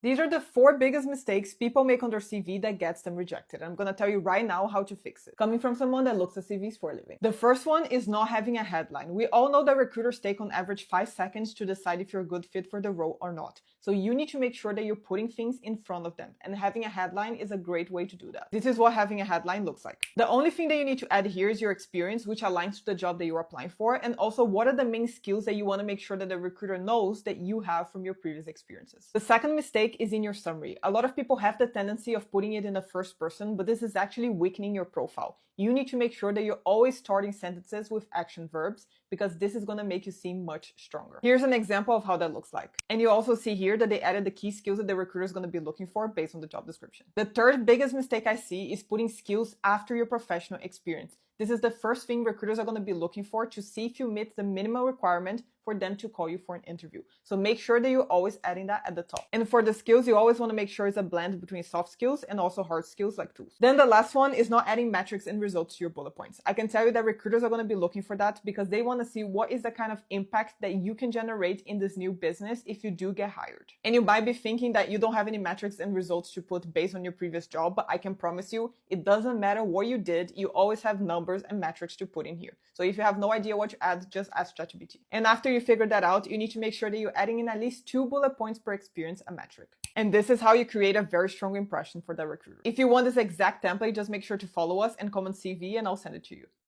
These are the 4 biggest mistakes people make on their CV that gets them rejected. I'm gonna tell you right now how to fix it, coming from someone that looks at CVs for a living. The first one is not having a headline. We all know that recruiters take on average 5 seconds to decide if you're a good fit for the role or not. So you need to make sure that you're putting things in front of them, and having a headline is a great way to do that. This is what having a headline looks like. The only thing that you need to add here is your experience, which aligns to the job that you're applying for, and also what are the main skills that you want to make sure that the recruiter knows that you have from your previous experiences. The second mistake is in your summary. A lot of people have the tendency of putting it in the first person, but this is actually weakening your profile. You need to make sure that you're always starting sentences with action verbs, because this is going to make you seem much stronger. Here's an example of how that looks like. And you also see here that they added the key skills that the recruiter is going to be looking for based on the job description. The third biggest mistake I see is putting skills after your professional experience. This is the first thing recruiters are going to be looking for to see if you meet the minimum requirement for them to call you for an interview. So make sure that you're always adding that at the top. And for the skills, you always want to make sure it's a blend between soft skills and also hard skills like tools. Then the last one is not adding metrics and results to your bullet points. I can tell you that recruiters are going to be looking for that because they want to see what is the kind of impact that you can generate in this new business if you do get hired. And you might be thinking that you don't have any metrics and results to put based on your previous job, but I can promise you, it doesn't matter what you did, you always have numbers and metrics to put in here. So if you have no idea what to add, just ask ChatGPT. And after you figure that out, you need to make sure that you're adding in at least 2 bullet points per experience a metric. And this is how you create a very strong impression for the recruiter. If you want this exact template, just make sure to follow us and comment CV and I'll send it to you.